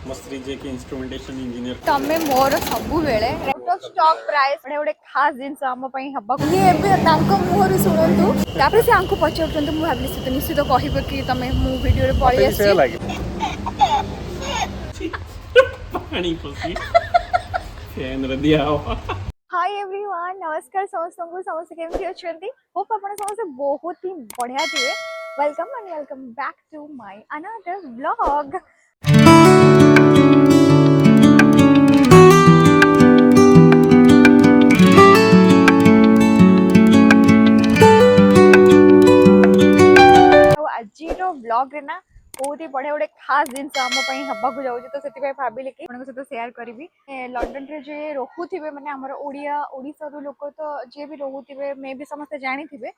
मस्त्री जे के instrumentation engineer तमे मोर सबु बेले आउट ऑफ स्टॉक प्राइस बड़े खास जिनस हम पई हबा ये एबे तांको मुहर सुनंतु तापर से आंको पछरचंतु मु भाबली से निश्चित कहबे कि तमे मु वीडियो रे पळी आसी पानी पसी फैन रे दिया हाय एवरीवन नमस्कार समस्त केमती अछंती होप आपण समस्त बहुत ही बढ़िया थिए welcome back to my another vlog आज व्लॉग रे ना बहुत ही बढ़िया गोटे खास जिनस आम हवा को जाऊँ तो से भाविली कि सहित सेयार करी लंडन रे जे रोहुथिबे माने हमर ओडिया ओडिसा रो लोक तो जे भी रोहुथिबे मे भी समस्त जानिथिबे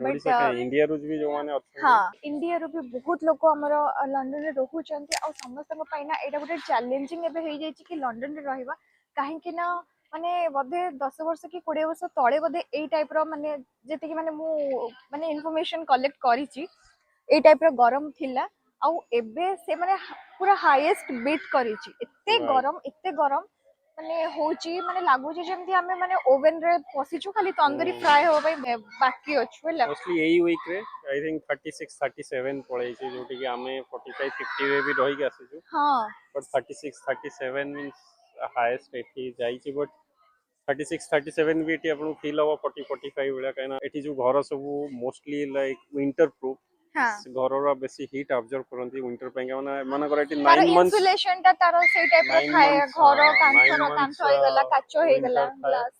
बट इंडिया रो भी जो माने हाँ इंडिया रो भी बहुत लोक हमर लंडन रे रोहुचंती आ समस्त पई ना एटा गोटे चैलेंजिंग एबे हो जाय कि लंडन रे रहिबा काहे कि ना माने बधे 10 वर्ष कि 20 वर्ष तळे बधे एई टाइप रो माने जेते कि माने मु माने इन्फॉर्मेशन कलेक्ट करिछि ए टाइप रो गरम थिला आउ एबे से माने पूरा हाईएस्ट बीट करिछि एते गरम माने होची माने लागुची जेमति हमें माने ओवन रे पसिछु खाली तंदूरी फ्राई हो भाई बाकी अछि होला मोस्टली एई वीक रे आई थिंक 36 37 पळै छै जोटी कि हमें 45 50 वे भी रहि गसे छु हां बट 36 37 मींस हाईएस्ट एठी जाई छी बट 36 37 भी एठी आपन फील हो 40 45 वेला काना एठी जो घर सब मोस्टली लाइक विंटर प्रूफ घर बेसी हीट ऑब्जर्व करंती विंटर पेंगा माने माने कर एटी 9 मंथ्स इन्सुलेशन ता तारो सेई टाइप रो थाए घर कांचो होई गला काचो होई गला ग्लास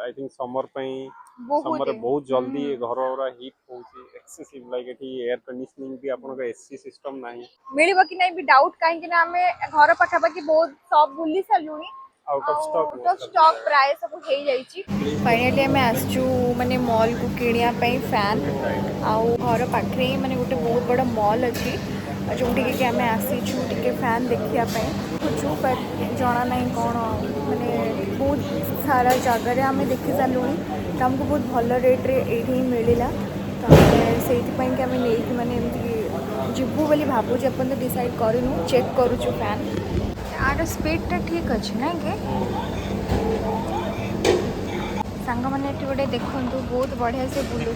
आई थिंक समर बहुत जल्दी घर ओरा हीट होची excessive like eighty air conditioning भी आपन का एसी सिस्टम नाही मिलिबो कि नै भी डाउट काहे कि ना हमें घर पाखा पाखी बहुत सब बुली सलुनी आउट ऑफ स्टॉक प्राइस सब हो जाई छी फाइनली हमें आसचू माने मॉल को किनिया पई फैन आउ घर पाखरे माने गोटे बहुत बड़ा मॉल अछि जोटी के हमें आसी छु टिके फैन देखिया पई कुछ पर जाना नहीं कोन माने बहुत सारा जगह रे हमें देखि सलुनी त हमको बहुत भल रेट रे एही मिलिला त सेति पई कि हमें नै कि माने एमती जिबु बोली भाबु जे अपन तो डिसाइड करिनु चेक करू छु फैन आर स्पीड ठीक अच्छे ना के सांग मैंने गोटे देखु बहुत बढ़िया से बुलू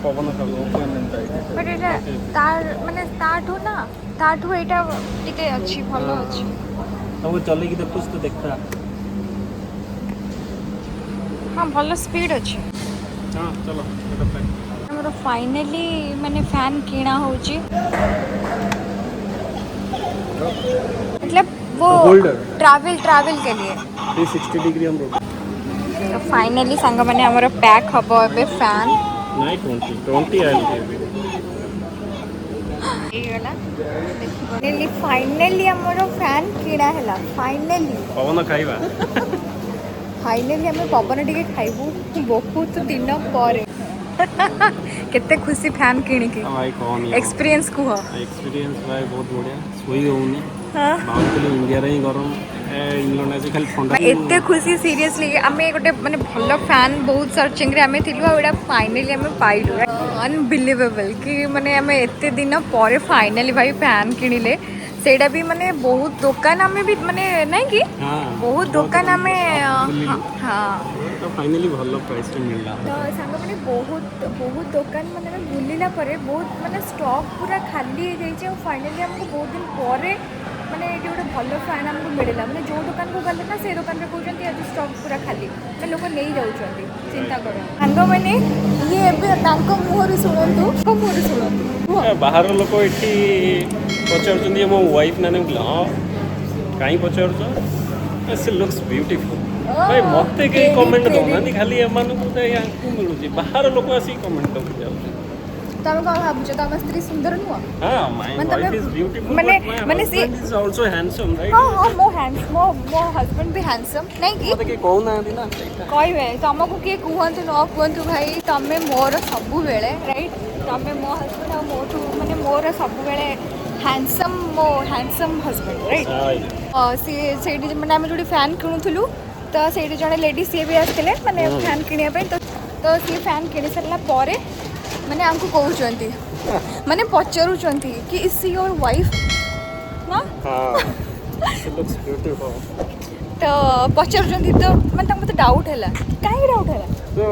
पवन बट एटा तार माने ताठू ना ताठू एटा टिके अच्छी भलो अच्छी तो चले कि देखुस तो देखता हां भलो स्पीड अच्छी हां चलो एटा प्लान हमरो फाइनली माने फैन किना होची मतलब वो ट्रैवल के लिए 360 डिग्री हम रोक तो फाइनली संग माने हमरो पैक हबो एबे फैन नहीं 20 आइल ए गला देखो फाइनली हमरो फैन किना हैला फाइनली पवन खाइबा फाइनली हमें पवन टिके खाइबू बहुत दिन पर केते खुशी फैन किनी की भाई कौन एक्सपीरियंस को एक्सपीरियंस भाई बहुत बढ़िया सोई होउनी हां बाउंडली इंडिया रे गरम इंग्लैंड से खाली ठंडा एते खुशी सीरियसली हमें गोटे माने भलो फैन बहुत सर्चिंग रे हमें थिलु एडा फाइनली हमें पाइलु अनबिलीवेबल कि माने हमें एते दिन पर फाइनली भाई फैन किनिले सेटा भी माने बहुत दुकान हमें भी माने नहीं कि बहुत दुकान हमें हां तो फाइनली भलो प्राइस पे मिलला तो संग माने बहुत दुकान माने बुलिला परे बहुत माने स्टॉक पूरा खाली हो जाई छै और फाइनली हमको बहुत दिन परे माने एटी गोटे भलो फैन हमको मिलला माने जो दुकान को गले ना से दुकान रे कहउचंती आज स्टॉक पूरा खाली तो लोग नै जाउचंती चिंता करो संग माने ये एबे तांको मुहर सुनंतु को मुहर सुनंतु बाहर लोक एठी पचारचंदी मो वाइफ नाने हां काई पचारछ से लुक्स ब्यूटीफुल भाई मते के कमेंट दोना नि खाली एमान को त याकू मिलु छी बाहर लोक आसी कमेंट कर जाउ तब का भाबु छ तम स्त्री सुंदर नुआ हां माय वाइफ इज ब्यूटीफुल माने सी इज आल्सो हैंडसम राइट हां मो हस्बैंड भी हैंडसम नहीं कि मते के कहू ना दिना कहबे तुमको के कहंतु न कहंतु भाई तमे मोर सबु बेले राइट तमे मो हस्बैंड आ मोठू माने मोर सबु बेले हैंडसम हस्बैंड राइट से मैंने आम जो फैन किणुलु तो से जड़े लेडी सी भी आसते मैंने फैन किणा तो सी फैन किणी सारा पर मैंने आमको कहते माने पचारूँ कि इज सी योर वाइफ ना हाँ she looks beautiful तो पचारुचंदी तो मतलब मते डाउट हैला काहे डाउट हैला तो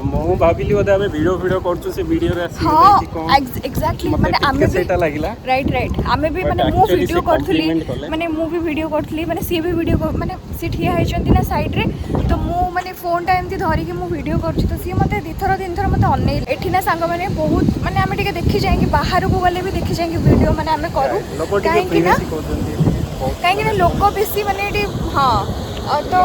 मु भाबिली बोधे आमे वीडियो करछु से वीडियो रे आसी हाँ कि कोन एक्जेक्टली मते माने आमे भी सेटा लागिला राइट आमे भी But माने मु actually वीडियो से करथली compliment कले। माने मु भी वीडियो करथली माने सी भी वीडियो माने सी ठिया है चंदी ना साइड रे तो मु माने फोन टा एमती धरी के मु वीडियो करछि तो सी मते दिथर दिन थर मते अनै एठी ना सांग माने बहुत माने आमे टिके देखि जाय कि बाहर को गले भी देखि जाय कि वीडियो माने आमे करू लोको टिके काहे कि ना privacy कहउछन्ती काहे कि ना लोक बेसी माने एठी हां तो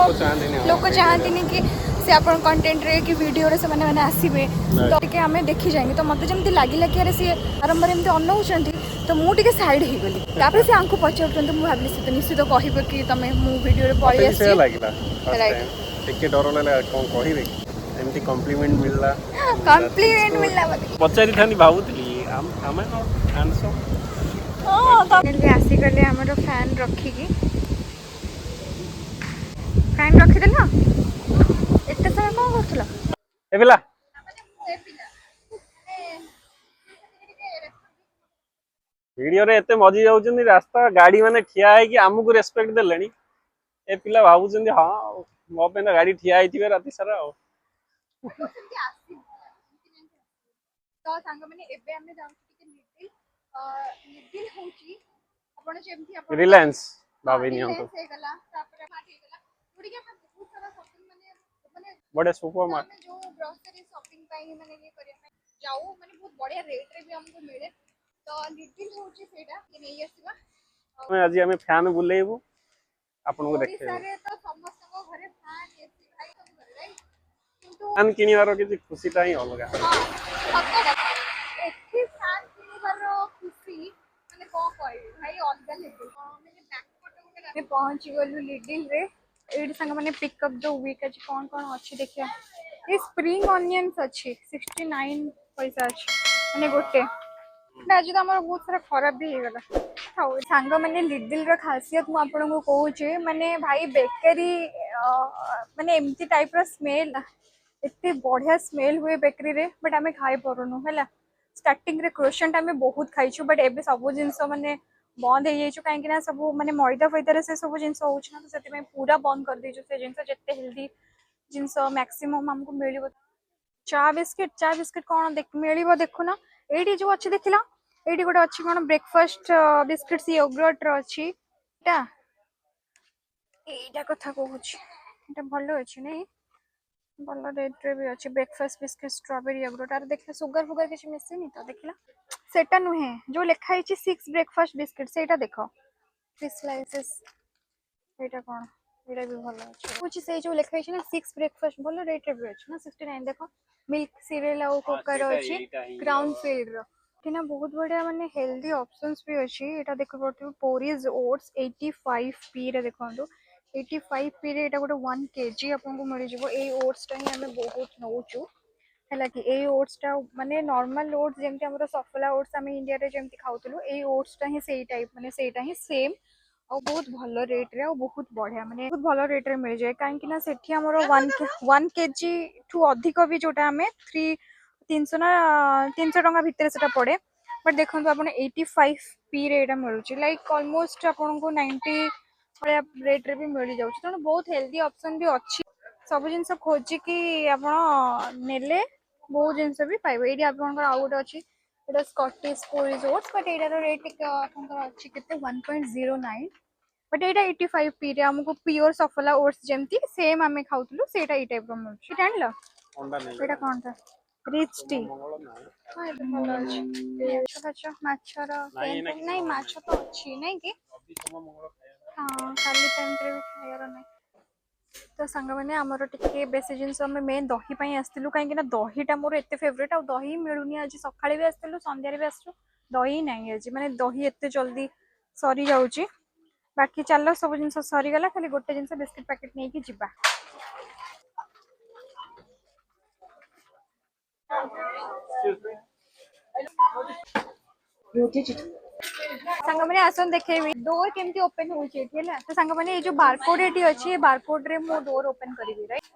लोक चाहंतिनी कि से अपन कंटेंट रे कि वीडियो रे से माने आसीबे तो टिके आमे देखि जाय तो मते जेमती लागिला कि अरे सी आरंभ एमती अनौछन्ती तो मु टिके साइड हे गली तापर से आंको पचारछन्ती मु भाबली से तो निश्चित कहबे कि तमे मु वीडियो रे पळी आसी से लागिला राइट टिके डर लागला कोन कहिबे एमती कॉम्प्लीमेंट मिलला कॉम्प्लीमेंट मिलला मते पचारि थानी भाबुतली आमे नॉट हैंडसम हां फाइनली आसी गले हमरो फैन रखी की फैन रखी देला एते समय कोन करथला ए बेला वीडियो रे एते मजी जाउछन्ती रास्ता गाड़ी माने ठिया है कि हमकु रेस्पेक्ट देलेनी ए पिला भाबुछन्ती हां मो पे ना गाड़ी ठिया आइथिबे राती सारा तो सांग माने एबे हमें जाउ कि लिटिल होची आपण जेमथि आपण रिलायंस भाबिनी हमको से गला तापर मार्ट हे गला थोड़ी के हम बहुत सारा शॉपिंग माने माने बड़े सुपर मार्केट जो ग्रोसरी शॉपिंग पाई माने ये करिया जाऊ माने बहुत बढ़िया रेट रे भी हमको मिले तो लिटिल होची सेटा कि नहीं आसीबा में आज हमें फैन बुलेइबू आपन को देखे सारे तो समस्त को घरे फैन एसी भाई सब घरे राइट किंतु फैन किनिवार किछि खुशीटा ही अलगा एथि फैन किनिबार खुशी माने को कहि भाई अलगा लेवल माने बैक फोटो गुटे ଆମେ ପହଞ୍ଚି ଗଲୁ ଲିଡିଲ ରେ ଏଇଠି ସାଙ୍ଗ ମାନେ ପିକଅପ୍ ଦ ୱିକ୍ ଅଛି କଣ ଅଛି ଦେଖିବା ଏ ସ୍ପ୍ରିଙ୍ଗ ଅନିୟନ୍स ଅଛି 69 पैसा ଅଛି ମାନେ ଗୋଟେ ନା ଆଜି ତ ଆମର ବହୁତ ସାରା ଖରାପ ବି ହେଇଗଲା ହଉ ସାଙ୍ଗ ମାନେ ଲିଡିଲ ର ଖାସିୟତ ମୁଁ ଆପଣଙ୍କୁ କହୁଛି ମାନେ ଭାଇ ବେକରୀ ମାନେ ଏମିତି ଟାଇପ ର ସ୍ମେଲ एते बढ़िया स्मेल हुए बेकरी रे बट आमे खाई परुनु हैला स्टार्टिंग रे क्रोसेंट आमे बहुत खाइछु बट एबे सब जिंस माने बंद हे जाइछु काहे कि ना सब माने मैदा फैदा रे से सब जिंस होउछ ना तो सेति में पूरा बंद कर देछु से जिंस जत्ते हेल्दी जिंस मैक्सिमम हमको मिलिबो चा बिस्किट कोन देख मिलिबो देखु ना एडी जो अछि देखिला एडी गोटे अछि कोन ब्रेकफास्ट बिस्किट्स योगर्ट रो अछि एटा कथा कहूछ एटा भलो अछि नै भल रेट रे भी अच्छे ब्रेकफास्ट बिस्किट स्ट्रॉबेरी योगर्ट आर देखला सुगर किछ मिसिनी तो देखला सेटा नुहे जो लिखा है 6 ब्रेकफास्ट बिस्किट सेटा देखो फिश स्लाइसेस एटा कोन एटा भी भलो अछि कुछ से जो लिखा है ना 6 ब्रेकफास्ट भलो रेट रे भी अछि ना 69 देखो मिल्क सीरियल आ कोकर अछि क्राउन फील्ड रो किना बहुत बढ़िया माने हेल्दी ऑप्शंस भी अछि एटा देखो पड़तो पोरीज ओट्स 85 पी रे देखो 85 पी रे एटा गोटे 1 केजी आपन को मिल जिवो ए ओट्स टा ही हमें बहुत नौचू हैला कि ए ओट्स टा माने नॉर्मल ओट्स जेमति हमरो सफला ओट्स हमें इंडिया रे जेमति खाउतलु ए ओट्स टा ही सेही टाइप माने सेटा ही सेम और बहुत भलो रेट रे और बहुत बढ़िया माने बहुत भलो रेट रे मिल जाए काहे कि ना सेठी हमरो 1 केजी ठू अधिक भी जोटा हमें 300 ना 300 टका भीतर सेटा पड़े बट देखो तो आपन 85 पी रे एटा मिलुची लाइक ऑलमोस्ट आपन को 90 रेट रे भी मिल जाउछ त बहुत हेल्दी ऑप्शन भी अछि सब जिंस खोजी कि आपण नेले बहुत जिंस भी पाइबो एडी आपन को आउट अछि एटा Scottish porridge oats but Etah rate आपन को अछि केते 1.09 बट एटा 85 पी रे हमको प्योर सफला ओट्स जेमती सेम हमें खाउतलु सेटा ई टाइप रो मिलुछ जानला होंडा नहीं एटा कोन था रिच टी मंगल ना हां एटा भलो अछि अच्छा माछर नहीं माछ तो अछि नहीं कि अभी सब मंगल खाया हां खाली टाइम रे भी खायर नहीं तो सांग माने हमर टिके बेसी जिंस हमें मेन दही पई आस्तिलु काहे कि ना दहीटा मोर एते फेवरेट आ दही मिलुनी आज सखाळे भी आस्तिलु संध्या रे भी आस्छु दही नहीं आज माने दही एते जल्दी सरी जाउची बाकी चलो सब जिंस सरी गला खाली गोटे जिंस बिस्किट पैकेट नै कि जिबा सांग माने आसन देखेबी डोर केमती ओपन होउची हैला तो सांग माने ए जो बारकोड एटी अछि बारकोड रे मो डोर ओपन करबी राइट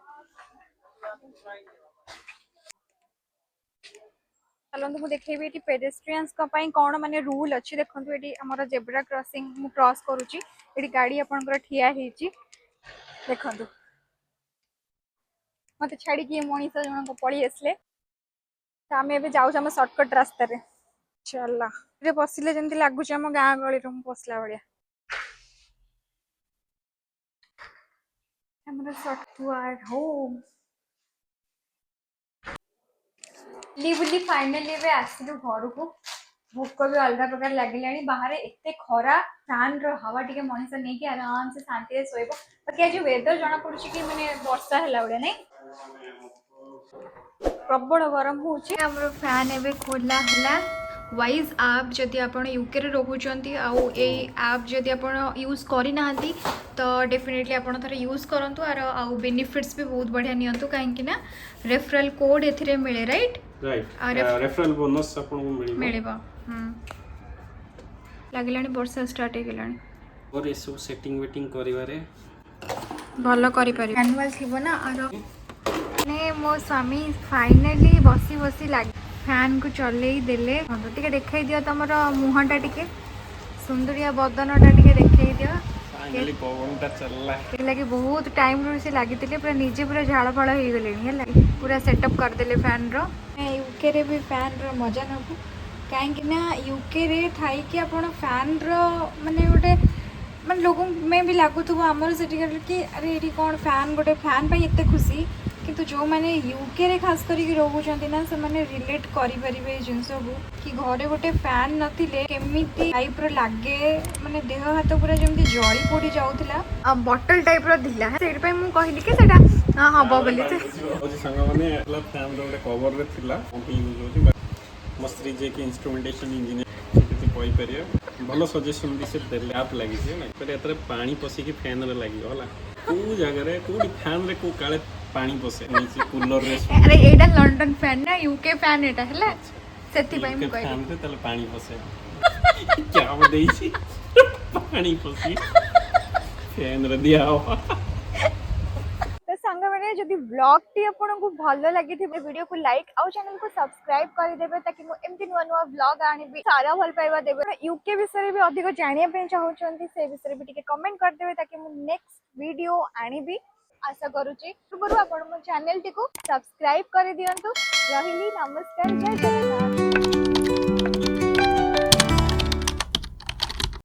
चलନ୍ତୁ ମୁଁ ଦେଖେଇବି ଏଠି pedestrians ପାଇଁ କ'ଣ ମାନେ ରୁଲ୍ ଅଛି। ଦେଖନ୍ତୁ ଏଠି ଆମର ଜେବ୍ରା କ୍ରସିंग ମୁଁ क्रॉस କରୁଛି, ଏଠି ଗାଡ଼ି ଆପଣଙ୍କର ଠିଆ ହେଇଛି। ଦେଖନ୍ତୁ ମତେ ଛାଡ଼ିକି ମଣିଷ ଜଣକ ପଳେଇ ଆସିଲେ। ତ ଆମେ ଏବେ ଯାଉଛୁ ଆମ ସର୍ଟକଟ୍ ରାସ୍ତାରେ। ଚାଲ ଏଠି ବସିଲେ ଯେମିତି ଲାଗୁଛି ଆମ ଗାଁ ଗହଳିରେ ମୁଁ ବସିଲା ଭଳିଆ। ଆମର ସର୍ଟକଟ୍ ହୋମ୍ ବୁଲି फाइनली ଏବେ ଆସିଲୁ ଘରକୁ। ଭୋକ ବି ଅଲଗା ପ୍ରକାର ଲାଗିଲାଣି। ବାହାରେ ଏତେ ଖରା, ଫ୍ୟାନ୍ ର ହାୱା ଟିକେ ମଣିଷ ନେଇକି ଆରାମ ସେ ଶାନ୍ତିରେ ଶୋଇବ। ବାକି ଆଜି ୱେଦର ଜଣା ପଡୁଛି କି ମାନେ ବର୍ଷା ହେଲା ଭଳିଆ ନାଇଁ, ପ୍ରବଳ ଗରମ ହଉଛି। ଆମର ଫ୍ୟାନ୍ ଏବେ ଖୋଲା ହେଲା। वाइज आप जदि आप यूके रे रोचंती आउ ए आप जदि आप यूज करना तो डेफिनेटली आप थोड़ा यूज करूँ आर आउ बेनिफिट्स भी बहुत बढ़िया नियंतु कहीं रेफरल कोड ए मिले राइट रेफरल बोनस आपको मिलिबो। लगिलानी वर्षा स्टार्ट हेगलानी और ये सब सेटिंग वेटिंग करिवारे भल करि पारि मैनुअल थिबो ना आर ने मो स्वामी फाइनली बसी बसी लाग फैन को चलई देले। टिके देखाई दियो तमर मुहटा टिके सुंदरिया बदनटा टिके देखाई दियो। फाइनली पवनटा चलला लगे बहुत टाइम रो से लागितिले पूरा निजे पूरा झाड़ फाड़ हो गलेनी है पूरा सेटअप कर देले फैन रो। यूके रे भी फैन रो मजा नबु कहीं ना यूके रे थाई कि आपण फैन रो माने गोटे माने लोगों में भी लगुव आमर से कि अरे ये कौन फैन गोटे फैन पर एत खुशी किंतु जो मैंने यूके रे खास करके रोचंती ना से माने रिलेट करें जिनस को कि घरे गोटे फैन नथिले केमिति टाइप रो लागे माने देह हाथ पूरा जमी जली पोड़ी जाऊला बटल टाइप रो दिला से मु कहली कि सेटा हबो बोली ओजी संग माने फैन रो कवर रे थिला यूज होची मस्त्री जे के इंस्ट्रूमेंटेशन इंजीनियर से कोई परियो भलो सजेशन भी से देले आप लगी छै ना पर एतरे पानी पसी के फैन रे लागि होला को जगह रे को फैन रे को काले पानी पसे नीचे कूलर रे अरे एडा लंडन फैन ना यूके फैन एटा हला सेति पई मु कहली फैन रे तले पानी पसे क्या हो देई छी पानी पसी फैन रे दिया हो तो संग मैंने जदि ब्लॉग टी आपको भल लगी वीडियो को लाइक आउ चैनल को सब्सक्राइब कर देबे ताकि मु एमती नुआ नुआ ब्लॉग आनिबी सारा भल पाइबा देबे। यूके विषय भी अधिक जानिया पे चाहउछंती से विषय भी टिके कमेंट कर देबे ताकि मु नेक्स्ट वीडियो आनिबी आशा करूची। पूर्व आपण मो चैनल टी को सब्सक्राइब कर दियंतु। रहिली नमस्कार जय जगन्नाथ।